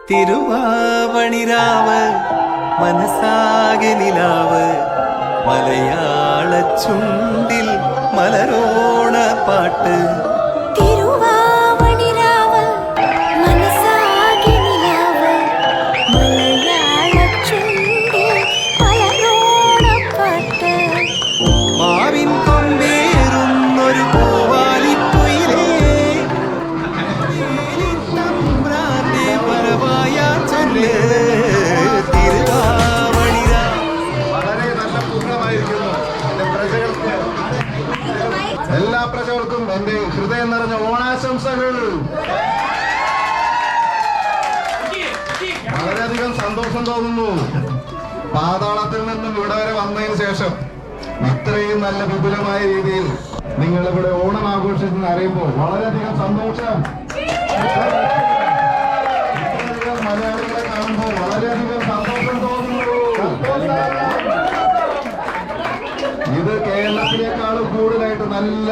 തിരുവാവണിരാവ് മനസാകെ നിലാവ് മലയാള ചുണ്ടിൽ മലരോണ പാട്ട്. എല്ലാ പ്രജകൾക്കും എന്റെ ഹൃദയം നിറഞ്ഞ ഓണാശംസകൾ. വളരെയധികം സന്തോഷം തോന്നുന്നു. പാതാളത്തിൽ നിന്നും ഇവിടെ വരെ വന്നതിന് ശേഷം ഇത്രയും നല്ല വിപുലമായ രീതിയിൽ നിങ്ങൾ ഇവിടെ ഓണം ആഘോഷിച്ചെന്ന് അറിയുമ്പോൾ വളരെയധികം സന്തോഷം. മലയാളികളെ കാണുമ്പോൾ വളരെയധികം സന്തോഷം തോന്നുന്നു. ഇത് കേരളത്തിലേക്കാളും കൂടുതലായിട്ട് നല്ല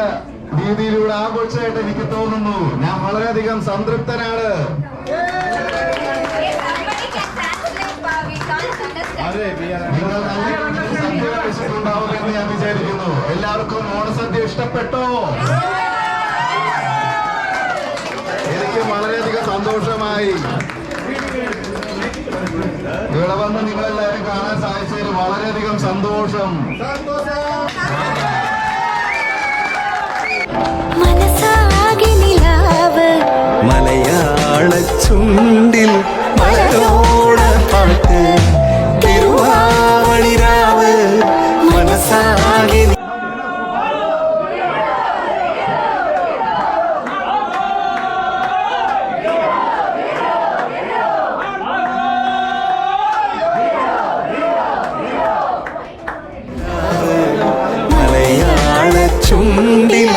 രീതിയിലൂടെ ആഘോഷമായിട്ട് എനിക്ക് തോന്നുന്നു. ഞാൻ വളരെയധികം സംതൃപ്തനാണ്. നിങ്ങൾ സദ്യ കഴിച്ചിട്ടുണ്ടാവുമെന്ന് ഞാൻ വിചാരിക്കുന്നു. എല്ലാവർക്കും ഓണസദ്യ ഇഷ്ടപ്പെട്ടോ? എനിക്ക് വളരെയധികം സന്തോഷമായി. ഇവിടെ വന്ന് നിങ്ങളെല്ലാവരും കാണാൻ സാധിച്ചതിൽ വളരെയധികം സന്തോഷം. മലയാള ചുണ്ടിൽ മലരോണ പാട്ട്. തിരുവാവണിരാവ് മനസാകെ മലയാള ചുണ്ടിൽ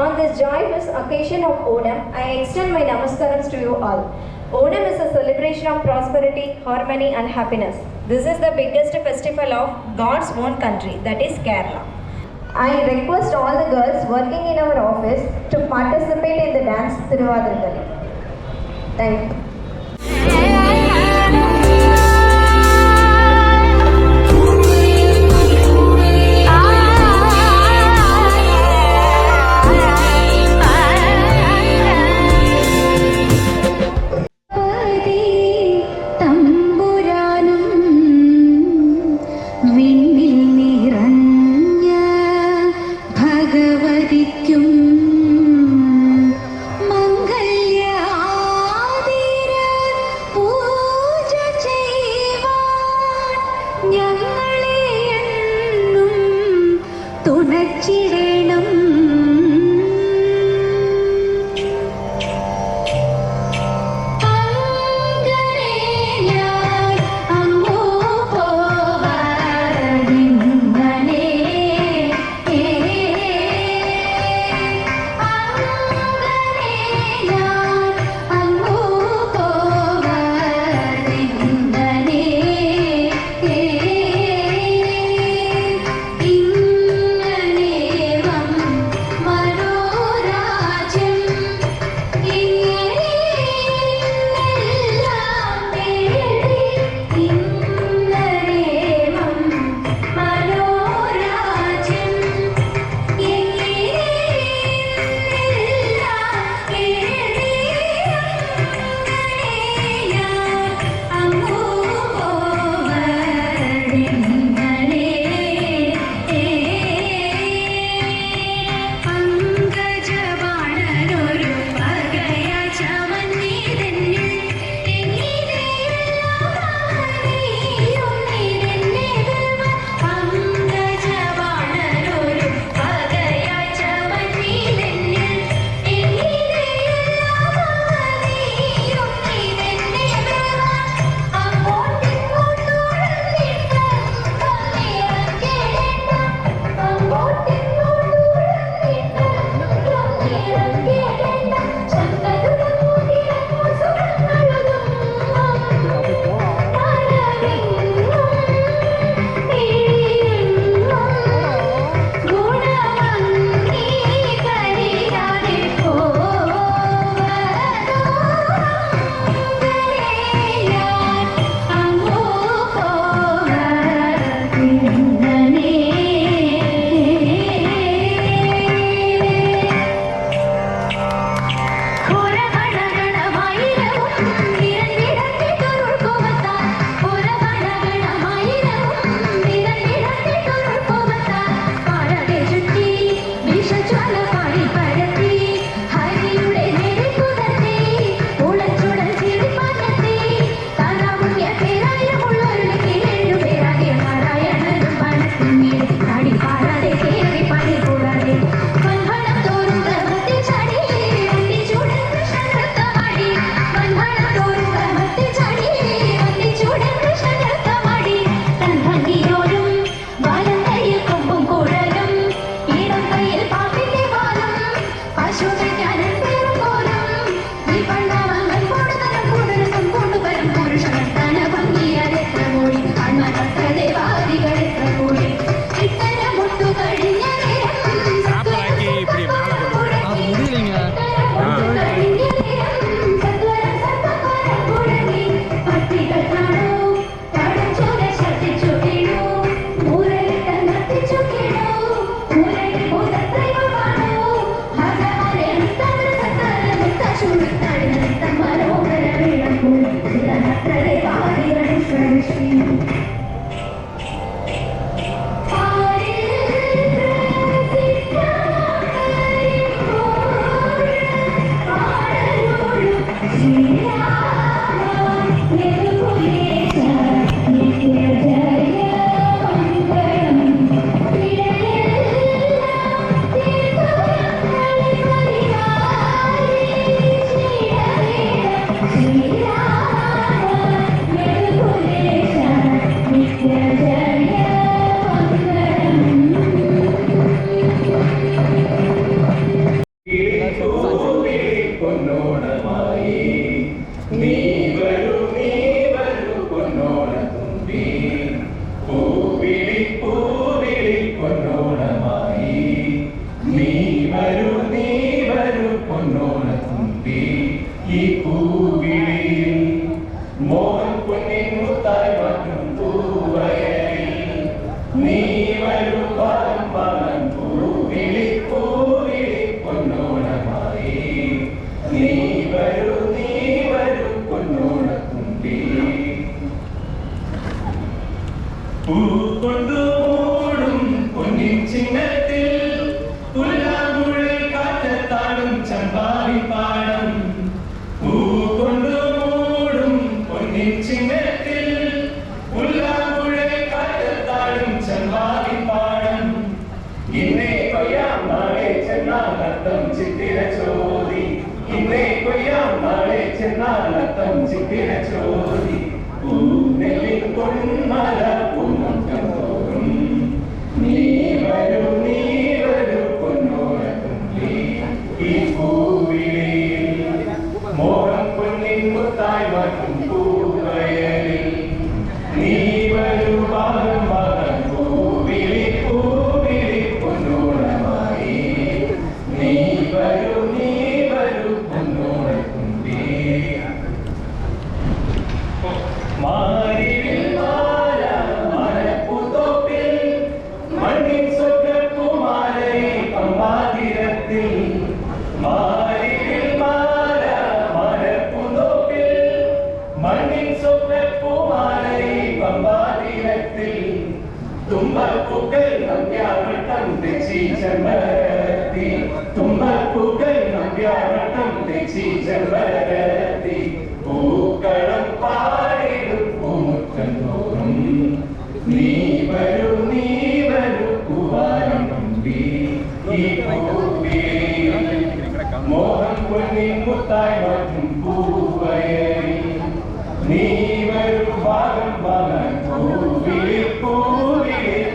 On this joyous occasion of Onam, I extend my namaskarams to you all. Onam is a celebration of prosperity, harmony and happiness. This is the biggest festival of God's own country, that is Kerala. I request all the girls working in our office to participate in the dance Thiruvadurgali. Thank you. മംഗല്യാദി പൂക്കൊണ്ടുമൂടും പൊന്നിൻ ചിങ്ങത്തിൽ പുല്ലാങ്കുഴൽ കാറ്റത്താടും ചമ്പാടിപ്പാടം. പൂക്കൊണ്ടുമൂടും പൊന്നിൻ ചിങ്ങത്തിൽ പുല്ലാങ്കുഴൽ കാറ്റത്താടും ചമ്പാടിപ്പാടം. ഇന്നേ കൊയ്യാം നാളെ ചെന്നാലത്തം ചിത്തിര ചോദി. ഇന്നേ കൊയ്യാം നാളെ ചെന്നാലത്തം ചിത്തിര ചോദി. പൂനെല്ലിൻ പൊന്മല പൂമുറ്റം തോറും നീ വരൂ പൊന്നോരത്തുമ്പി. ഈ പൂവിളിയിൽ മോഹം പൊന്നിൻ മുത്തായി മാറ്റും പൂവയലിൽ നീ വരൂ ഭാഗം ഭാഗം പൂവിളി പൊന്നോണമായി. നീ വരൂ പൊന്നോണത്തുമ്പി. മാരിവിൽ മാല മരപ്പൂത്തോപ്പിൽ മണ്ണിൻ സ്വർഗ്ഗകുമാരനെ പമ്പാതീരത്തിൽ. മാരിവിൽ മാല മരപ്പൂത്തോപ്പിൽ മണ്ണിൻ സ്വർഗ്ഗകുമാരനെ പമ്പാതീരത്തിൽ. തുമ്പപ്പൂക്കൾ നമ്പ്യാവട്ടം തെച്ചി ചെമ്പരത്തി. തുമ്പപ്പൂക്കൾ നമ്പ്യാവട്ടം തെച്ചി ചെമ്പരത്തി. പൂക്കളം പാടിടും പൂമുറ്റം തോറും നീ വരൂ പൂവാനം നമ്പി. ഈ പൂവിളിയിൽ മോഹം പൊന്നിൻ മുത്തായി മാറ്റും പൂവയലിൽ നീ വരൂ ഭാഗം ഭാഗം പൂവിളി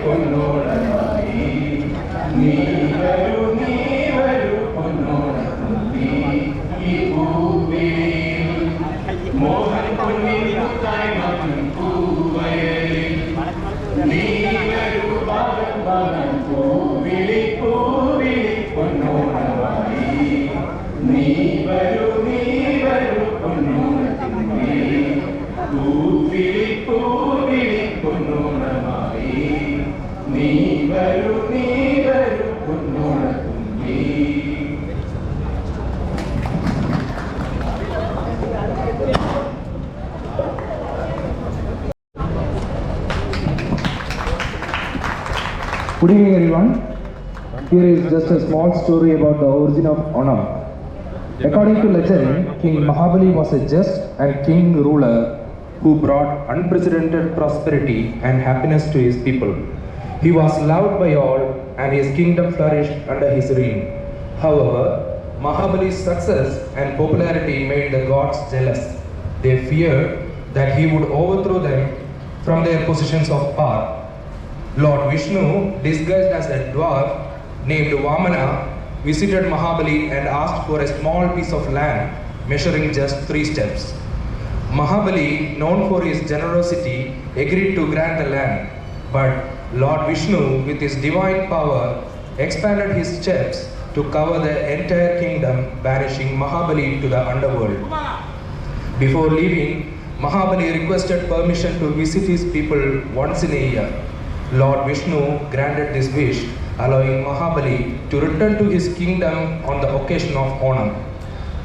പൊന്നോണമായി. നീ വരൂ പൊന്നോണത്തുമ്പി. ഈ പൂവിളിയിൽ മോഹൻ പൊന്നിൻ മുത്തായി മാറ്റും പൂവയലിൽ നീ വരൂ ഭാഗം ഭാഗം പൂവിളി പൊന്നോണമായി. നീ വരൂ പൊന്നോണത്തുമ്പി. പൂവിളി പൊന്നോണമായി. നീ വരൂ പൊന്നോണത്തുമ്പി. Good evening, everyone. Here is just a small story about the origin of Onam. According to legend, King Mahabali was a just and king ruler who brought unprecedented prosperity and happiness to his people. He was loved by all and his kingdom flourished under his reign. However, Mahabali's success and popularity made the gods jealous. They feared that he would overthrow them from their positions of power. Lord Vishnu, disguised as a dwarf named Vamana, visited Mahabali and asked for a small piece of land measuring just 3 steps. Mahabali, known for his generosity, agreed to grant the land, but Lord Vishnu, with his divine power, expanded his steps to cover the entire kingdom, banishing Mahabali to the underworld. Before leaving, Mahabali requested permission to visit his people once in a year. Lord Vishnu granted this wish, allowing Mahabali to return to his kingdom on the occasion of Onam.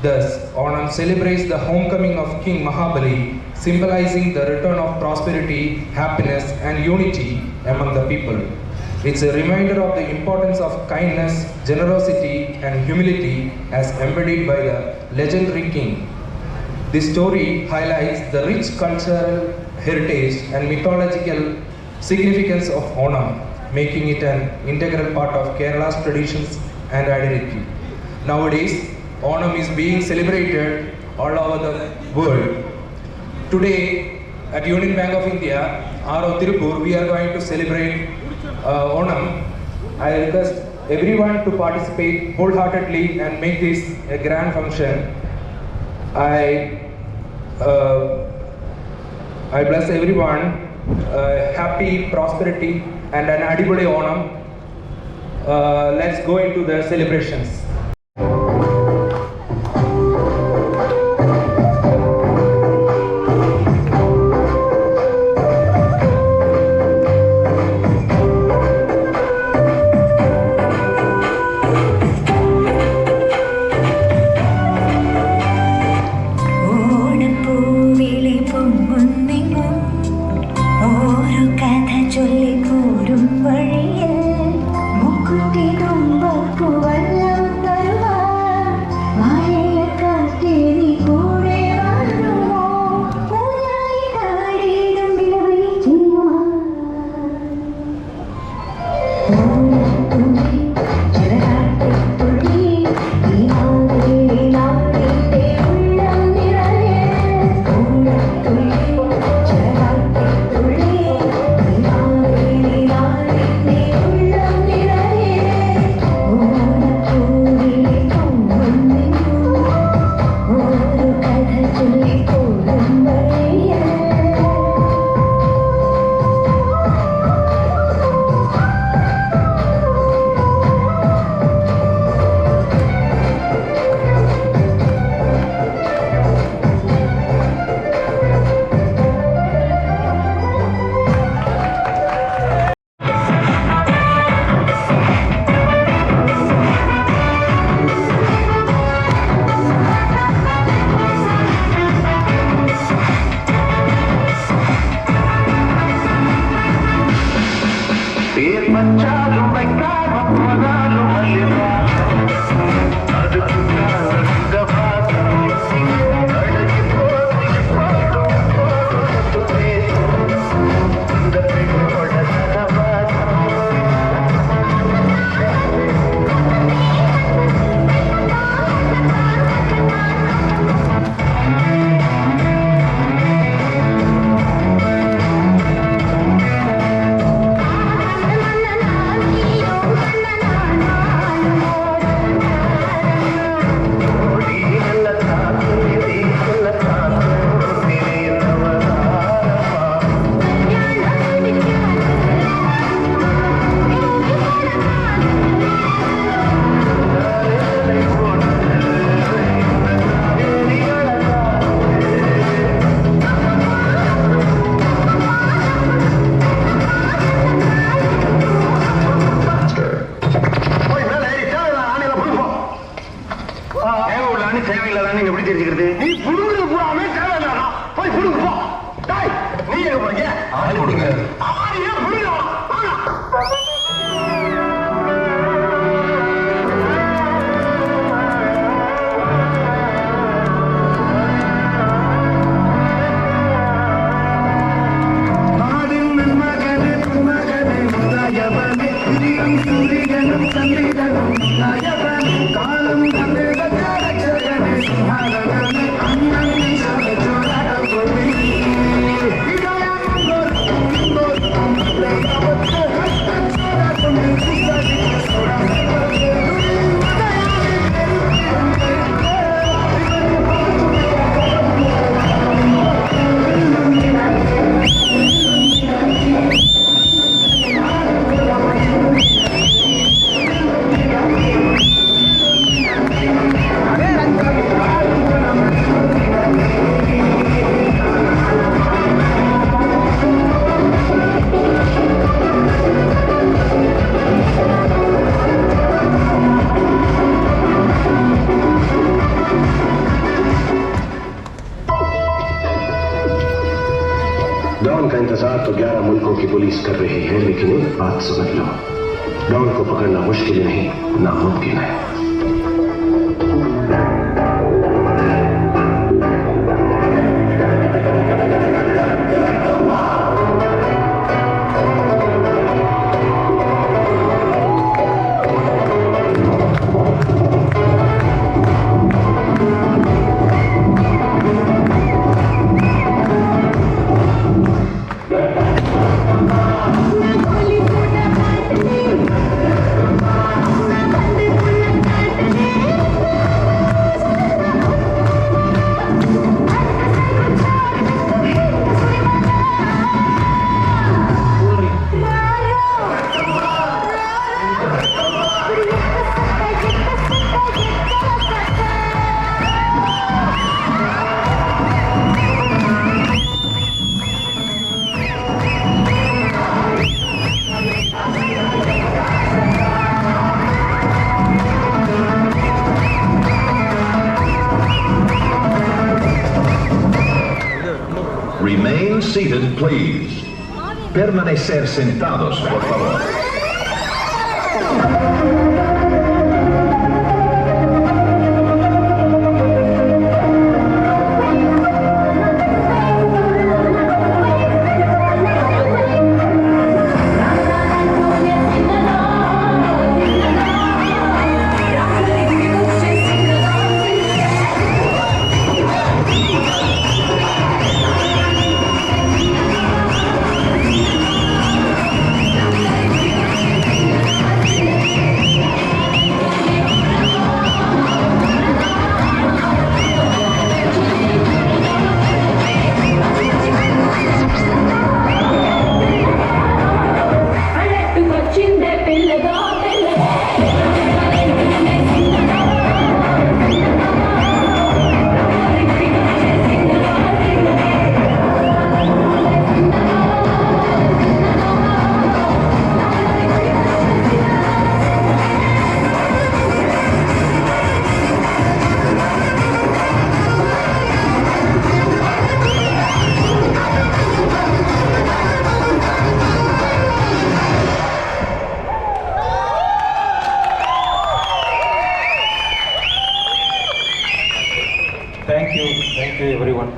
Thus, Onam celebrates the homecoming of King Mahabali, symbolizing the return of prosperity, happiness, and unity among the people. It's a reminder of the importance of kindness, generosity, and humility as embodied by the legendary king. This story highlights the rich cultural heritage and mythological significance of Onam, making it an integral part of Kerala's traditions and identity. Nowadays, Onam is being celebrated all over the world. Today, at Union Bank of India, R.O. Tirupur, we are going to celebrate Onam. I request everyone to participate wholeheartedly and make this a grand function. I bless everyone. Happy prosperity and an adibule Onam. Let's go into the celebrations. ഓണപ്പൂവിളി പൊങ്ങുന്നെങ്ങും ഓരോ കഥ don का इंतजार तो 11 मुल्कों की police कर रही है, लेकिन एक बात समझ लो, डॉन को पकड़ना मुश्किल नहीं, नामुमकिन है। Remain seated, please. Permanecer sentados, por favor. Thank you everyone.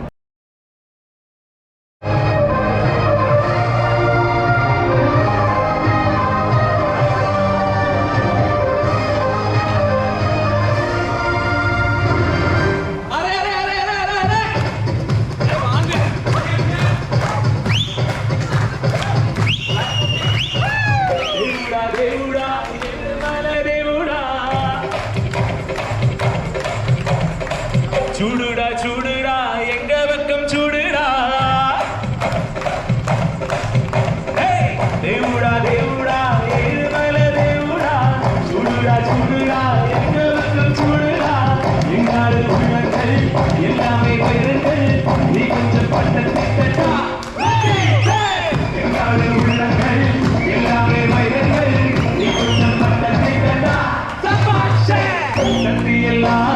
చూడుడా చూడుడా Enga వెక్కం చూడుడా దేవుడా దేవుడా ఏడుమల దేవుడా చూడుడా చూడుడా ఎంగ వెక్కం చూడుడా எங்காடு உள்ளங்கள் எல்லாமே பயிர்கள் நீ கொஞ்சம் பட்டத்தை தட்டா எங்காடு உள்ளங்கள் எல்லாமே பயிர்கள் நீ கொஞ்சம் பட்டத்தை தட்டா சபாஷே சக்தி எல்லாம்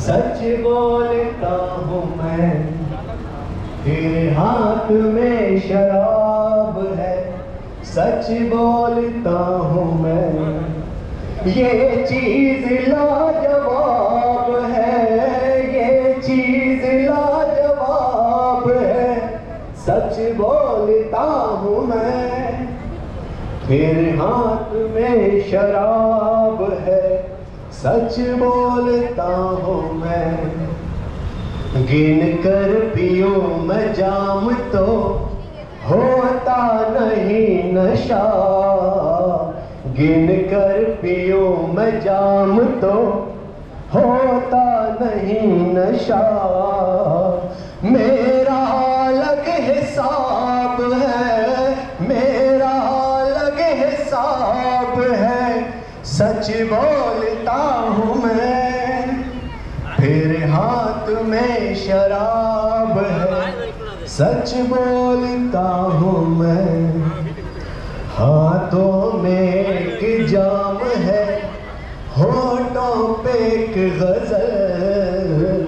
सच बोलता हूँ मैं, तेरे हाथ में शराब है, सच बोलता हूँ मैं, ये चीज लाजवाब है, ये चीज लाजवाब है, सच बोलता हूँ मैं। फिर हाथ में शराब है, सच बोलता हूँ मैं। गिन कर पियो मैं जाम तो होता नहीं नशा, गिन कर पियो मैं जाम तो होता नहीं नशा। मेरा अलग हिसाब है, मेरा अलग हिसाब है, सच बोलता हूँ मैं। फिर हाथ में शराब है, सच बोलता हूँ मैं। हाथों में एक जाम है, होठों पे एक गजल,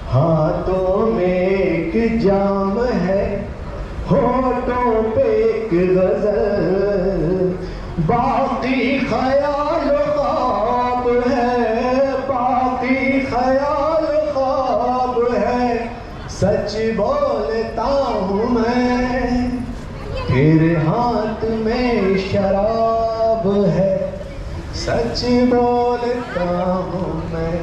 हाथों में एक जाम है, होठों पे एक गजल। बाकी ख्याल ख्वाब है, बाकी ख्याल ख्वाब है, सच बोलता हूँ मैं। फिर हाथ में शराब है, सच बोलता हूँ मैं।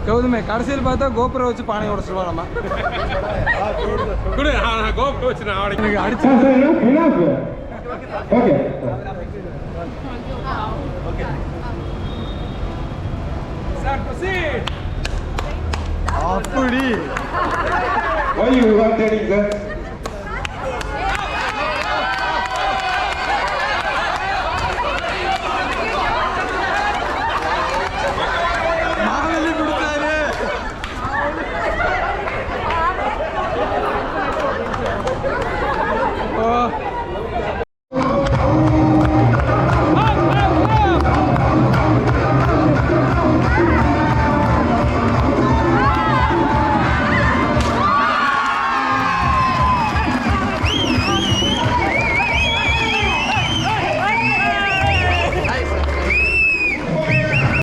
கௌதமே கடைசியில் பார்த்தா கோபுரம் வச்சு பானை உடச்சிருவா நம்ம கோபுரம் வச்சு நான் அடிச்சு அப்படி